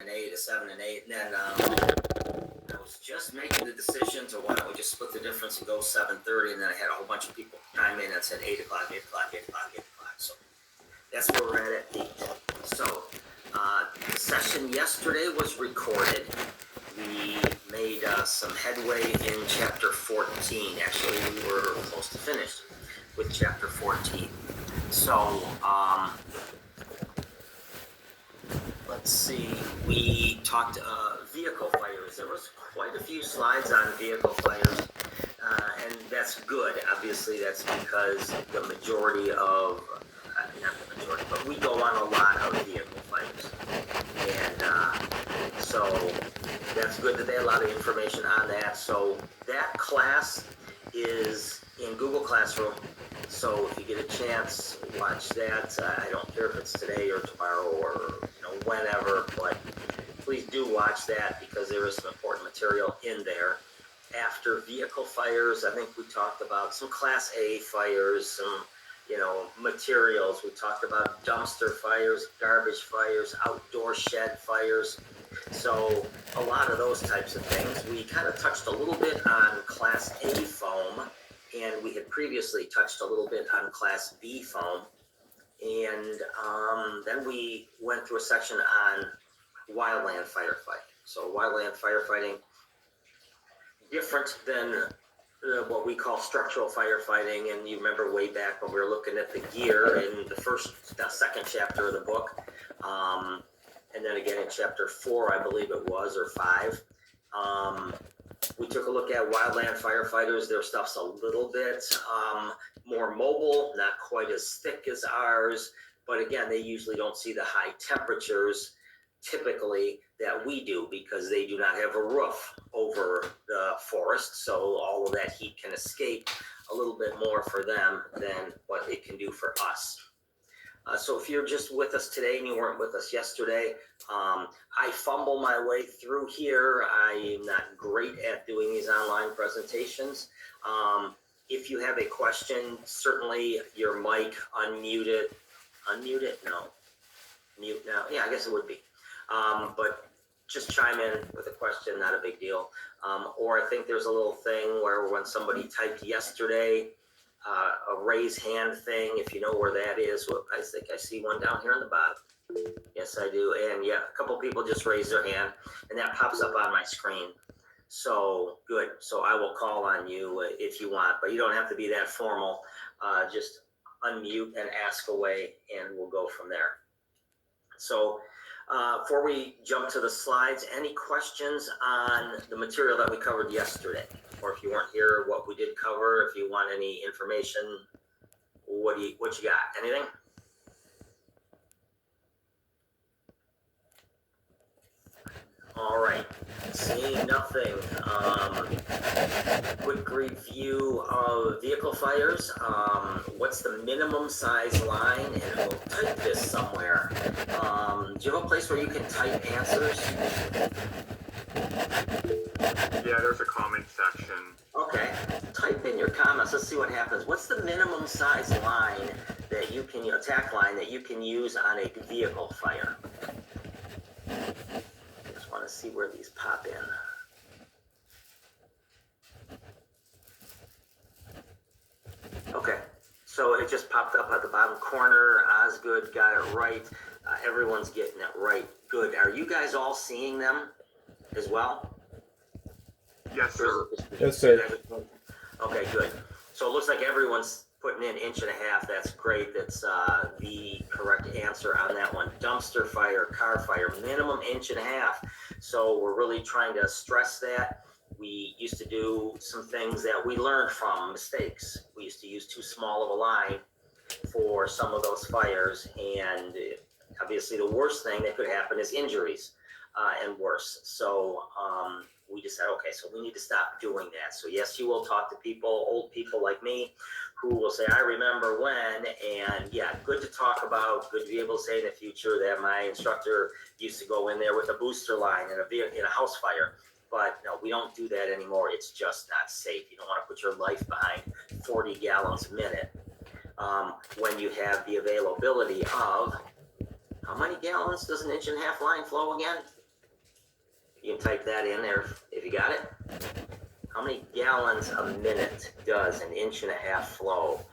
and 8, a 7 and 8, and then I was just making the decision to why don't we just split the difference and go 7:30, and then I had a whole bunch of people chime in and said 8 o'clock, 8 o'clock, 8 o'clock, 8 o'clock. So that's where we're at 8. So the session yesterday was recorded. We made some headway in chapter 14. Actually, we were close to finished with chapter 14. So let's see, we talked vehicle fires. There was quite a few slides on vehicle fires, and that's good. Obviously, that's because the majority of, not the majority, but we go on a lot of vehicle fires. And so that's good that they had a lot of information on that. So that class is in Google Classroom. So if you get a chance, watch that. I don't care if it's today or tomorrow or whenever, but please do watch that because there is some important material in there. After vehicle fires, I think we talked about some Class A fires, some materials. We talked about dumpster fires, garbage fires, outdoor shed fires. So a lot of those types of things. We kind of touched a little bit on Class A foam, and we had previously touched a little bit on Class B foam. And then we went through a section on wildland firefighting. So wildland firefighting, different than what we call structural firefighting. And you remember way back when we were looking at the gear in the second chapter of the book. And then again in chapter 4, I believe it was, or 5. We took a look at wildland firefighters. Their stuff's a little bit more mobile, not quite as thick as ours. But again, they usually don't see the high temperatures typically that we do because they do not have a roof over the forest. So all of that heat can escape a little bit more for them than what it can do for us. So if you're just with us today and you weren't with us yesterday, I fumble my way through here. I am not great at doing these online presentations. If you have a question, certainly your mic, unmute it. Unmute it? No. Mute now. Yeah, I guess it would be. But just chime in with a question, not a big deal. Or I think there's a little thing where when somebody typed yesterday, a raise hand thing, if you know where that is. Well, I think I see one down here on the bottom. Yes, I do. And yeah, a couple people just raised their hand, and that pops up on my screen. So good. So I will call on you if you want, but you don't have to be that formal. Just unmute and ask away, and we'll go from there. So before we jump to the slides, any questions on the material that we covered yesterday? Or if you weren't here, what we did cover, if you want any information, what you got? Anything? All right, seeing nothing. Quick review of vehicle fires. What's the minimum size line? And we'll type this somewhere. Do you have a place where you can type answers? Yeah, there's a comment section. Okay, type in your comments. Let's see what happens. What's the minimum size line that you can, attack line that you can use on a vehicle fire? Just want to see where these pop in. Okay, so it just popped up at the bottom corner. Osgood got it right. Everyone's getting it right. Good. Are you guys all seeing them as well? Yes, sir. Yes, sir. Okay, good. So it looks like everyone's putting in 1.5 inches. That's great. That's the correct answer on that one. Dumpster fire, car fire, minimum 1.5 inches. So we're really trying to stress that. We used to do some things that we learned from mistakes. We used to use too small of a line for some of those fires. And obviously the worst thing that could happen is injuries and worse. So we just said, okay, so we need to stop doing that. So yes, you will talk to people, old people like me, who will say, I remember when, and yeah, good to talk about, good to be able to say in the future that my instructor used to go in there with a booster line in a house fire. But no, we don't do that anymore. It's just not safe. You don't want to put your life behind 40 gallons a minute when you have the availability of, how many gallons does an 1.5 inch line flow again? You can type that in there if you got it. How many gallons a minute does an 1.5-inch flow?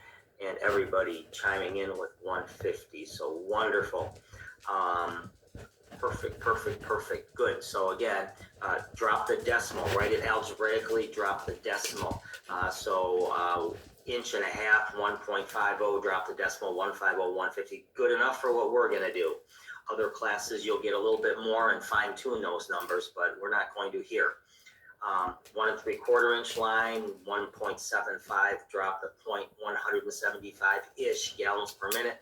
And everybody chiming in with 150. So wonderful. Perfect. Good. So again, drop the decimal. Write it algebraically. Drop the decimal. So 1.5 inch, 1.50. Drop the decimal. 150, 150. Good enough for what we're gonna do. Other classes, you'll get a little bit more and fine tune those numbers, but we're not going to here. 1 3/4 inch line, 1.75. Drop the point, 175-ish gallons per minute.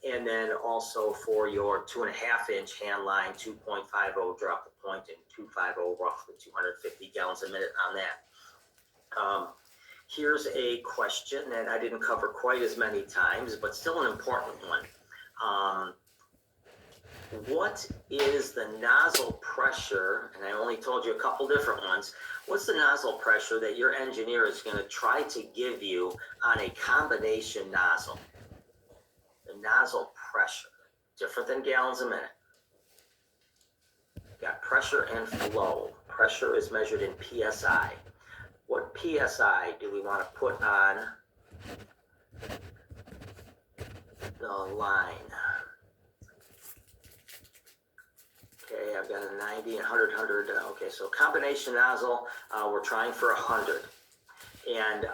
And then also for your 2.5-inch hand line, 2.50, drop the point, and 250, roughly 250 gallons a minute on that. Here's a question that I didn't cover quite as many times, but still an important one. What is the nozzle pressure? And I only told you a couple different ones. What's the nozzle pressure that your engineer is going to try to give you on a combination nozzle? The nozzle pressure, different than gallons a minute. Got pressure and flow. Pressure is measured in PSI. What PSI do we want to put on the line? Okay, I've got a 90, 100. Okay, so combination nozzle, we're trying for 100. And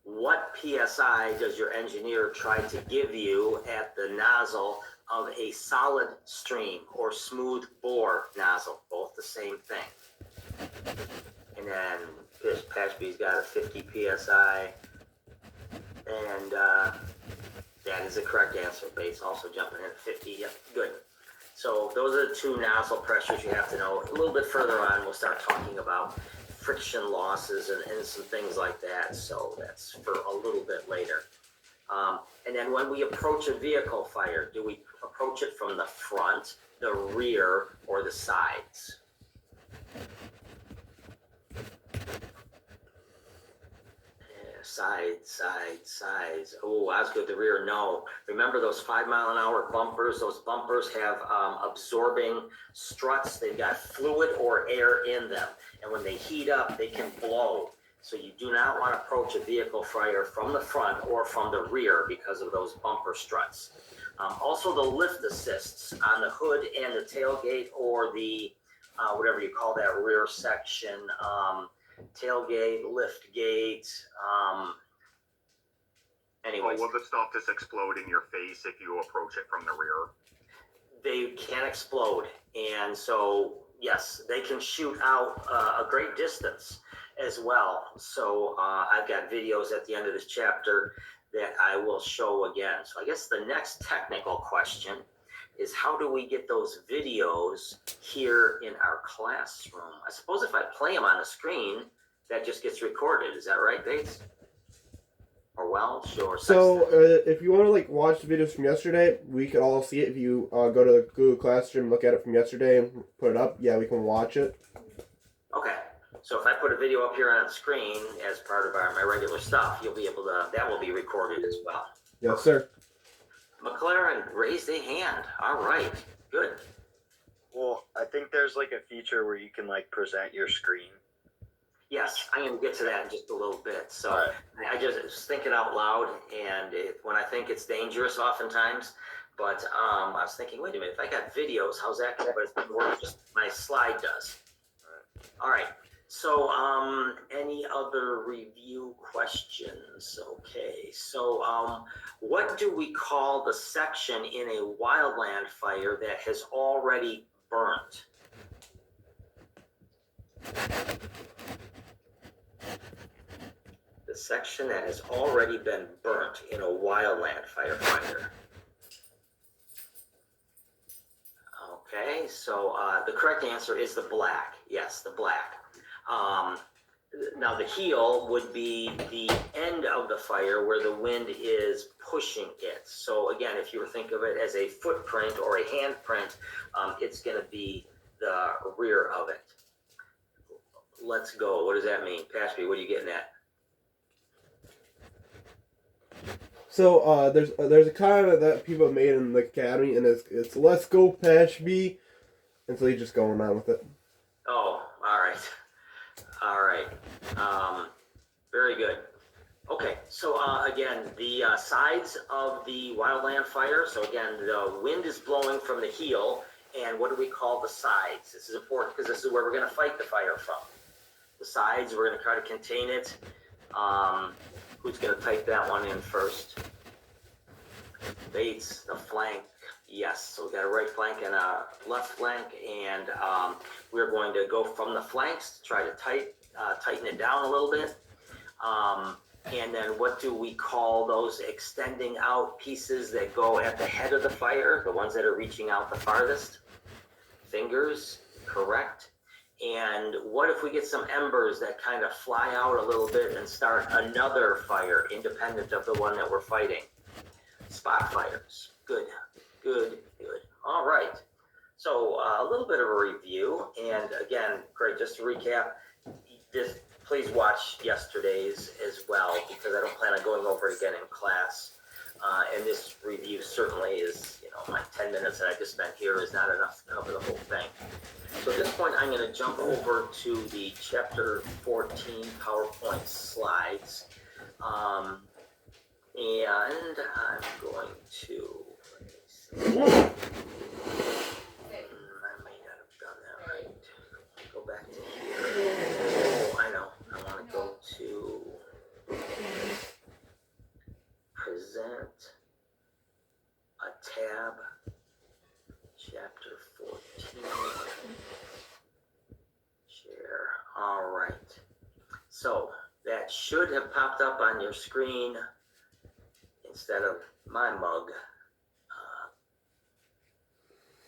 what PSI does your engineer try to give you at the nozzle of a solid stream or smooth bore nozzle? Both the same thing. And then Pashby's got a 50 PSI. And that is the correct answer. Bates also jumping in at 50. Yep, good. So those are the two nozzle pressures you have to know. A little bit further on, we'll start talking about friction losses and some things like that. So that's for a little bit later. And then when we approach a vehicle fire, do we approach it from the front, the rear, or the sides? Sides. Oh, Osgood, the rear, no. Remember those 5-mile-an-hour bumpers? Those bumpers have absorbing struts. They've got fluid or air in them. And when they heat up, they can blow. So you do not want to approach a vehicle fire from the front or from the rear because of those bumper struts. Also, the lift assists on the hood and the tailgate, or the, whatever you call that rear section, tailgate, lift gate. Anyways, will the stuff just explode in your face if you approach it from the rear? They can explode, and so yes, they can shoot out a great distance as well. So I've got videos at the end of this chapter that I will show again. So I guess the next technical question is, how do we get those videos here in our classroom? I suppose if I play them on the screen, that just gets recorded. Is that right, Bates? Or Welsh or So if you want to watch the videos from yesterday, we could all see it. If you go to the Google Classroom, look at it from yesterday, and put it up, yeah, we can watch it. Okay. So if I put a video up here on the screen as part of my regular stuff, you'll be able to, that will be recorded as well. Yes, sir. McLaren raised a hand. All right. Good. Well, I think there's a feature where you can present your screen. Yes, I'm going to get to that in just a little bit. So All right. I just was thinking out loud, and when I think it's dangerous oftentimes, but I was thinking, wait a minute, if I got videos, how's that going to, but it's going to work just my slide does. All right. So any other review questions? Okay. So what do we call the section in a wildland fire that has already burnt? The section that has already been burnt in a wildland firefighter. Okay, so the correct answer is the black. Yes, the black. Now the heel would be the end of the fire where the wind is pushing it. So again, if you were think of it as a footprint or a handprint, it's going to be the rear of it. Let's go. What does that mean? Pashby, what are you getting at? So there's a comment that people have made in the academy, and it's let's go Pashby, and so he's just going on with it. Very good. Okay, so again, the sides of the wildland fire. So again, the wind is blowing from the heel, and what do we call the sides? This is important because this is where we're going to fight the fire from. The sides, we're going to try to contain it. Who's going to type that one in first? Bates, the flank. Yes, so we got a right flank and a left flank, and we're going to go from the flanks to try to tighten it down a little bit. And then what do we call those extending out pieces that go at the head of the fire, the ones that are reaching out the farthest? Fingers, correct. And what if we get some embers that kind of fly out a little bit and start another fire independent of the one that we're fighting? Spot fires. Good, good, good. All right. So a little bit of a review. And again, Greg, just to recap, this, please watch yesterday's as well, because I don't plan on going over it again in class. And this review certainly is, my 10 minutes that I just spent here is not enough to cover the whole thing. So at this point, I'm going to jump over to the chapter 14 PowerPoint slides. And I'm going to, I may not have done that right. Go back to here. Oh, I know. I want to go to present a tab, chapter 14, share. All right. So that should have popped up on your screen instead of my mug.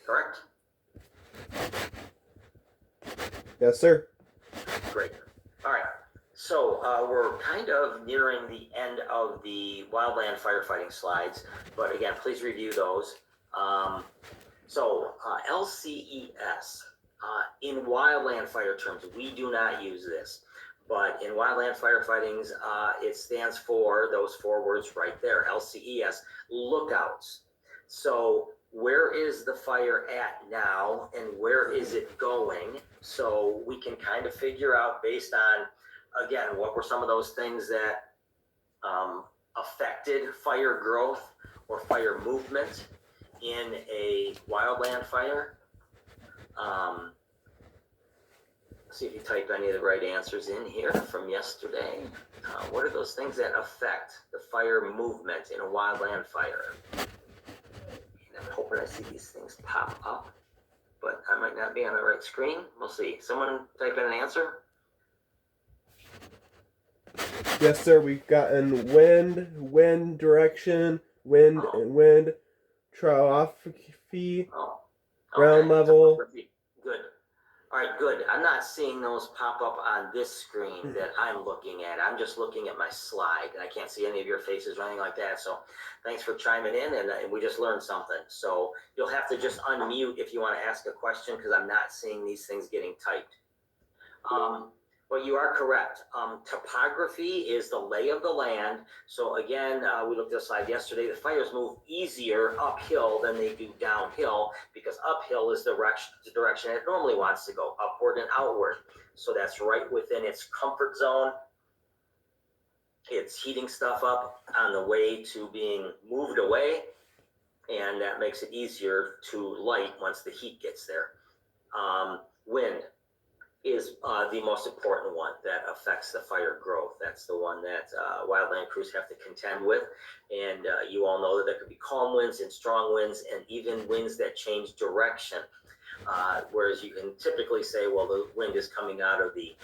Correct? Yes, sir. Great. All right. So we're kind of nearing the end of the wildland firefighting slides, but again, please review those. LCES, in wildland fire terms, we do not use this, but in wildland firefightings, it stands for those four words right there, LCES, lookouts. So where is the fire at now and where is it going? So we can kind of figure out based on, again, what were some of those things that affected fire growth or fire movement in a wildland fire. See if you type any of the right answers in here from yesterday. What are those things that affect the fire movement in a wildland fire? And I'm hoping I see these things pop up, but I might not be on the right screen. We'll see. Someone type in an answer. Yes, sir. We've gotten wind direction, wind and wind, tropography, ground level. Good. All right, good. I'm not seeing those pop up on this screen that I'm looking at. I'm just looking at my slide, and I can't see any of your faces or anything like that. So thanks for chiming in, and we just learned something. So you'll have to just unmute if you want to ask a question, because I'm not seeing these things getting typed. But you are correct. Topography is the lay of the land. So again, we looked at the slide yesterday. The fires move easier uphill than they do downhill, because uphill is the direction it normally wants to go, upward and outward. So that's right within its comfort zone. It's heating stuff up on the way to being moved away, and that makes it easier to light once the heat gets there. Wind is the most important one that affects the fire growth. That's the one that wildland crews have to contend with. And you all know that there could be calm winds and strong winds and even winds that change direction. Whereas you can typically say, well, the wind is coming out of the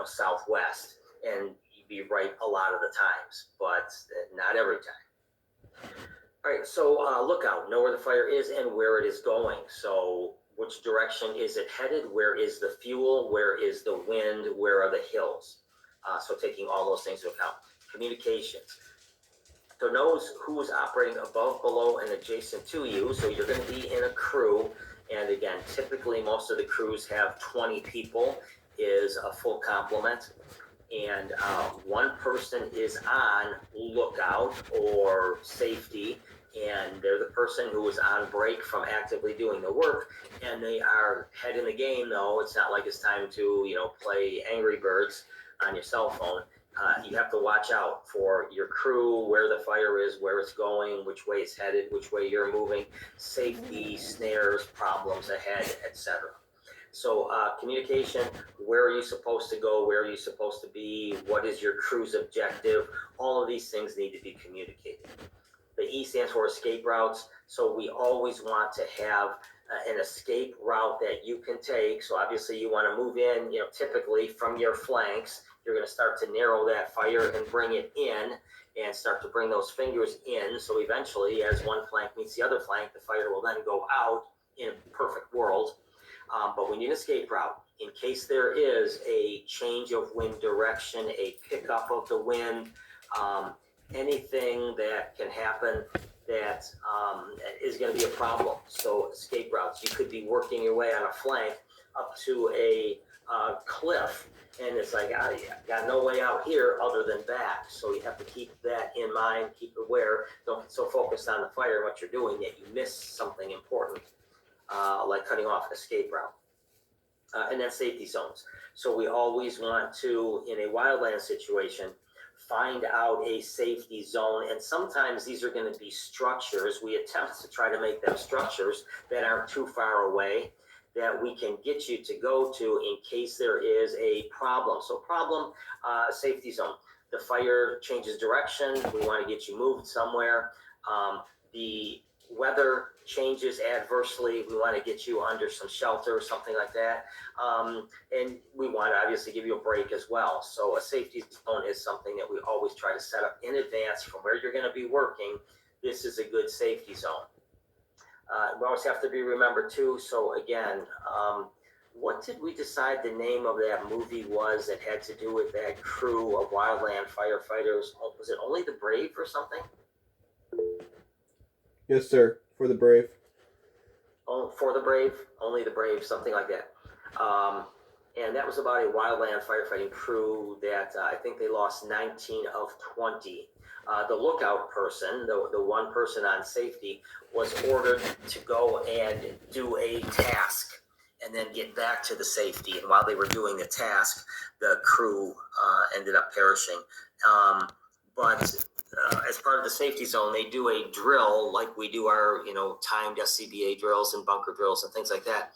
southwest, and you'd be right a lot of the times, but not every time. All right, so lookout, know where the fire is and where it is going. So which direction is it headed? Where is the fuel? Where is the wind? Where are the hills? So taking all those things into account. Communications. So knows who is operating above, below, and adjacent to you. So you're going to be in a crew. And again, typically most of the crews have 20 people is a full complement. And one person is on lookout or safety, and they're the person who is on break from actively doing the work, and they are head in the game. Though it's not like it's time to play Angry Birds. on your cell phone. You have to watch out for your crew, where the fire is, where it's going, which way it's headed, which way you're moving, safety, snares, problems ahead, etc. So communication, where are you supposed to go, where are you supposed to be, what is your crew's objective, all of these things need to be communicated. The E stands for escape routes, so we always want to have an escape route that you can take. So obviously you want to move in, typically from your flanks. You're going to start to narrow that fire and bring it in and start to bring those fingers in. So eventually, as one flank meets the other flank, the fire will then go out in a perfect world. But we need an escape route in case there is a change of wind direction, a pickup of the wind, anything that can happen that is going to be a problem. So escape routes, you could be working your way on a flank up to a cliff, and it's like, got no way out here other than back. So you have to keep that in mind, keep aware, don't get so focused on the fire and what you're doing that you miss something important, like cutting off an escape route. And then safety zones. So we always want to, in a wildland situation, find out a safety zone, and sometimes these are going to be structures. We attempt to try to make them structures that aren't too far away, that we can get you to go to in case there is a problem. So problem, safety zone. The fire changes direction. We want to get you moved somewhere. The weather changes adversely. We want to get you under some shelter or something like that. And we want to obviously give you a break as well. So a safety zone is something that we always try to set up in advance from where you're going to be working. This is a good safety zone. We always have to be remembered too. So again, what did we decide the name of that movie was that had to do with that crew of wildland firefighters? Was it Only the Brave or something? Yes, sir. For the Brave. Oh, For the Brave, Only the Brave, something like that. And that was about a wildland firefighting crew that I think they lost 19 of 20. The lookout person, the one person on safety, was ordered to go and do a task and then get back to the safety. And while they were doing the task, the crew ended up perishing. But as part of the safety zone, they do a drill like we do our, timed SCBA drills and bunker drills and things like that.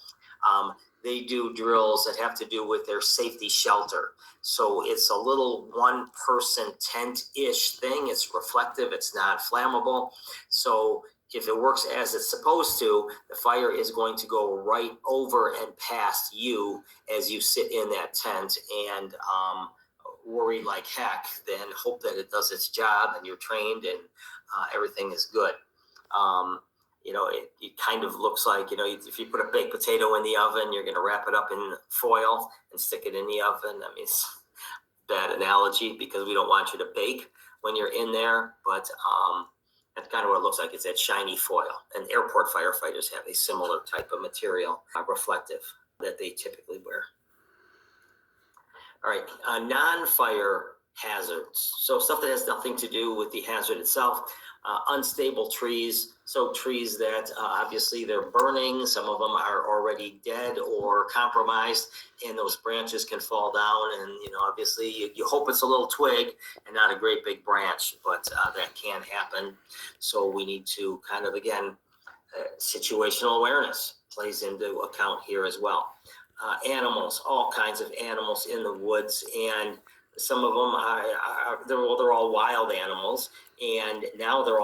They do drills that have to do with their safety shelter. So it's a little one-person tent-ish thing. It's reflective. It's not flammable. So if it works as it's supposed to, the fire is going to go right over and past you as you sit in that tent and worry like heck, then hope that it does its job and you're trained and everything is good. It kind of looks like, if you put a baked potato in the oven, you're going to wrap it up in foil and stick it in the oven. I mean, it's a bad analogy because we don't want you to bake when you're in there, but that's kind of what it looks like. It's that shiny foil. And airport firefighters have a similar type of material, reflective, that they typically wear. All right, non-fire hazards. So stuff that has nothing to do with the hazard itself. Unstable trees. So trees that obviously they're burning. Some of them are already dead or compromised, and those branches can fall down. And obviously you hope it's a little twig and not a great big branch, but that can happen. So we need to kind of, again, situational awareness plays into account here as well. Animals, all kinds of animals in the woods, and some of them they're all wild animals, and now they're all